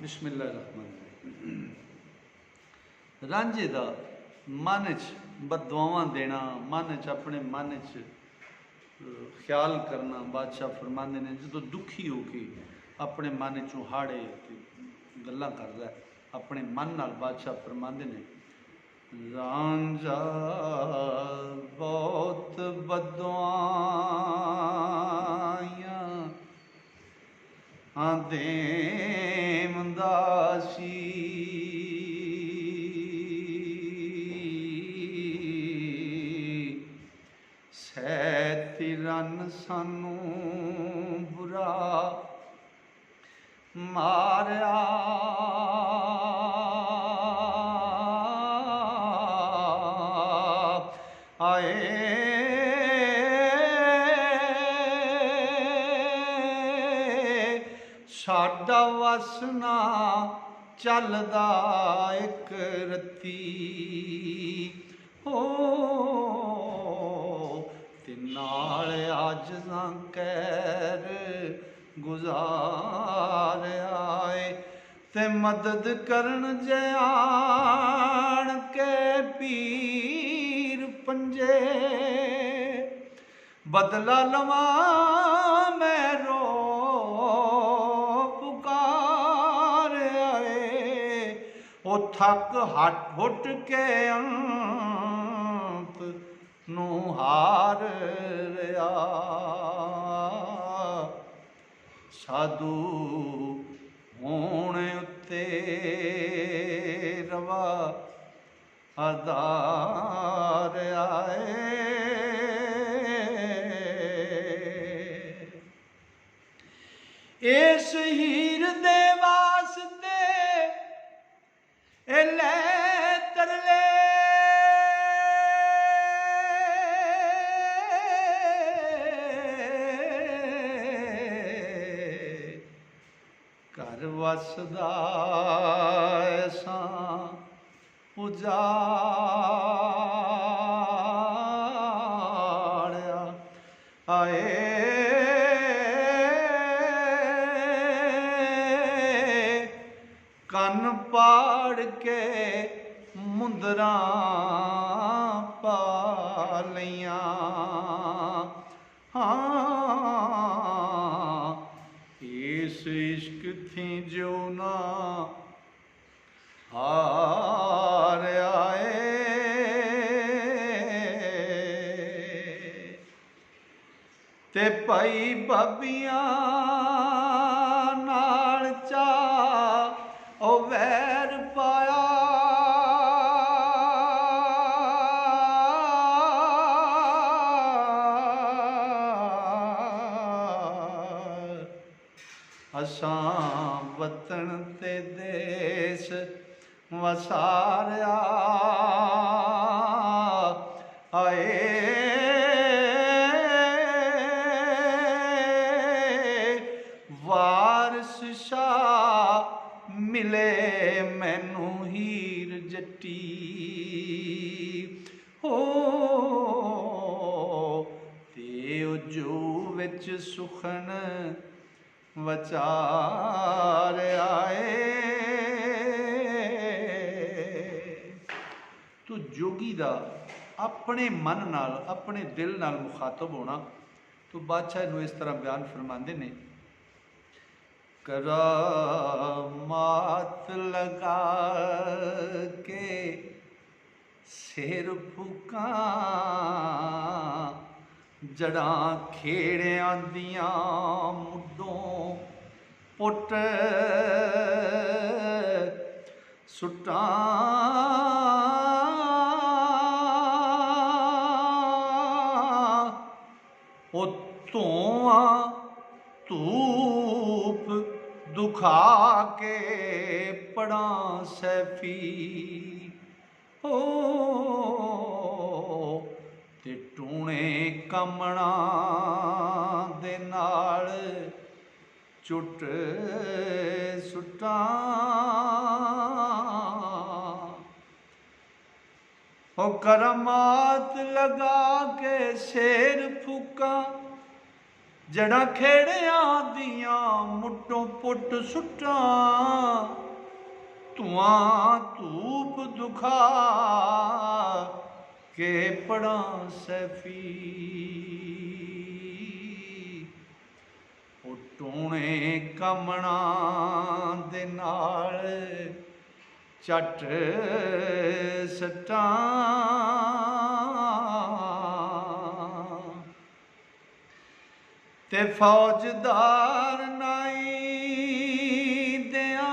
बिस्मिल्लाहिर्रहमानिर्रहीम। रांझे का मन च बदुआवां देना, मन च अपने मन च ख्याल करना। बादशाह फरमाते ने जो दुखी हो के अपने मन चों हाड़े गल्लां करदा है अपने मन नाल, बादशाह फरमाते ने रांझा बहुत बदुआयां देवंदा सी, सैतिरन सानू बुरा मारिया, आए साडा वसना चलदा एक रत्ती हो ते नाल आजज़ां कैर गुजार आए ते मदद करन जयान के पीर पंजे, बदला लवा मैं रो पुकार आए, ओ थक हट हुट के अंत नू हार रहा, साधु होने उत्ते रवा आधार आए। इस हीर दे वास्ते ले तरले घर वसदा ऐसा उजाड़िया, आए कन पाड़ के मुंदरा पा लिया, हाँ इस इश्क थी जो ना हार आए। ते भाई बाबियां नाल चा ओ वैर पाया, असां वतन ते देश वसारिया, आए वारस शाह मिले मैनू हीर जट्टी हो ते जो विच सुखन वचार आए। तो जोगी दा अपने मन नाल अपने दिल नाल मुखातब होना। तो बादशाह नूं इस तरह बयान फरमाते ने, करामात लगा के सिर फूका, जड़ां खेड़ियां दियां मुड्डों पुट सुटां, ओ धोआं धूप दुखा के पड़ा सैफी हो ते टूणे कमणा दे नाल चुट सुटां, ओ करामात लगा के शेर फूका, जड़ा खेड़ियां दियां मुट्टों पुट सुट्टां धुआं धूप दुखा के पड़ा सैफी ओ टूणे कमना दे नाल चट सट्टां ते फौजदार नाई दियां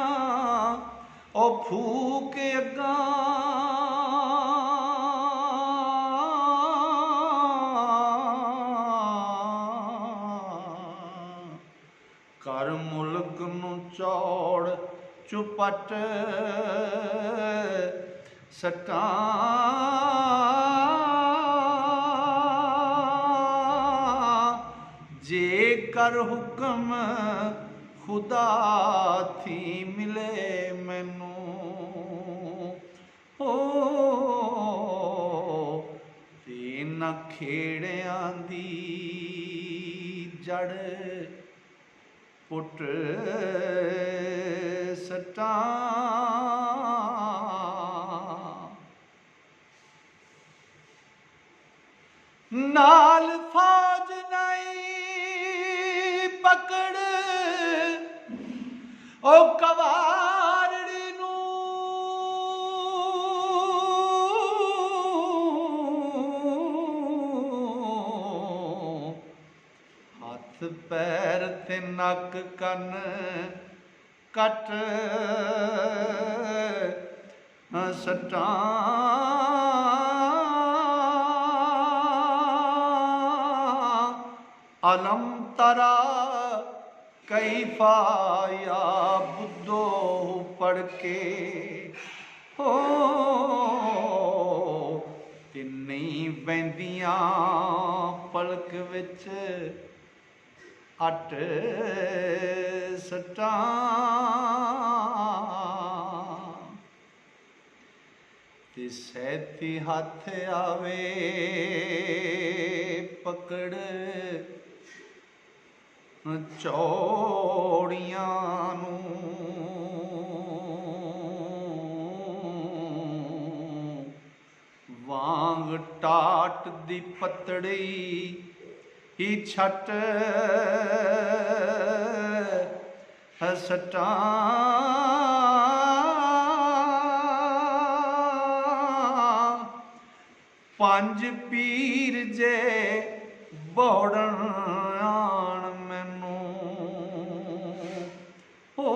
ओ फूक अग्गां कर मुल्क नूं चौड़ चुपट सट्टां जे कर हुक्म खुदा थी मिले मैनू हो ते न खेड़ियां दी जड़ पुट सट्टां नाल फौज नहीं पकड़ ओ कवारड़ी नू हथ पैर ते नक कन कट सट्टां अलम तरा कैफा या बुद्धो पढ़ के हो ते नहीं बहंदियां पलक विच अट सट्टां ते सैती हथ आवे पकड़ चौड़ियां वांग टाट दी पतड़ी ही छट सट्टां पंज पीर जे बौड़न आण मैनू हो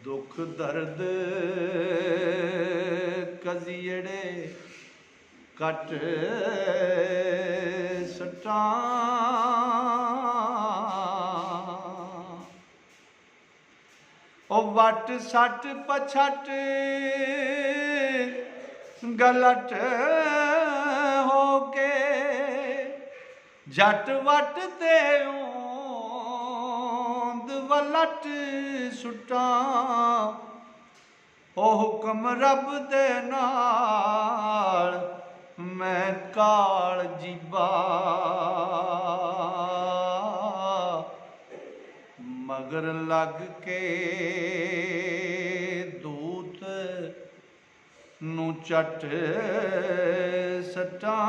दुख दर्द कजियड़े कट सट्टां ओ वट सट पछट गलट हो के जट वट ते ओंद वलट सुट्टां ओ हुक्म रब दे नाल मैं काल जीबा मगर लग के दूत नू चट सट्टां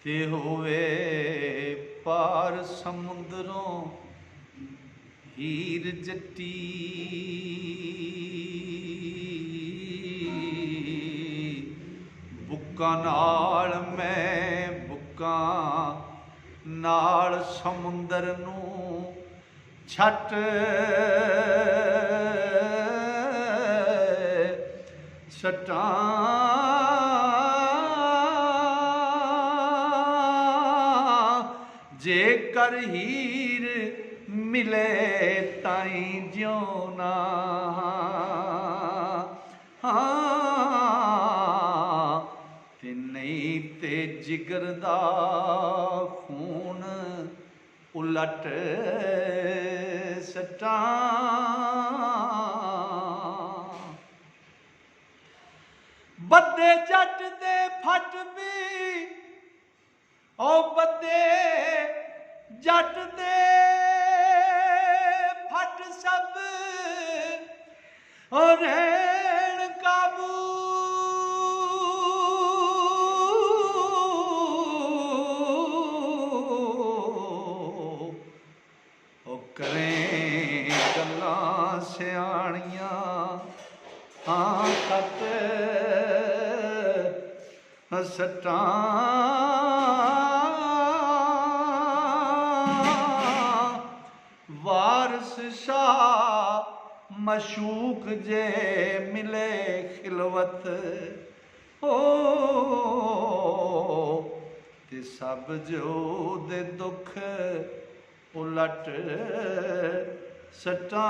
ते होवे पार समुंदरों हीर जट्टी बुक्कां नाल मैं बुक्कां नाल समुंदर नू छट सट्टां जे कर हीर मिले ताई ज्योना ते नहीं ते जिगर दा खून उलट सट्टां बदे जट दे फट भी ओ बदे जट दे फट सब और रैन काबू ओ करें गल्लां सियाणियां हाँ कट सट्टां वारस शाह मशूक जे मिले खिलवत ओ ते सब जो दे दुख उलट सट्टां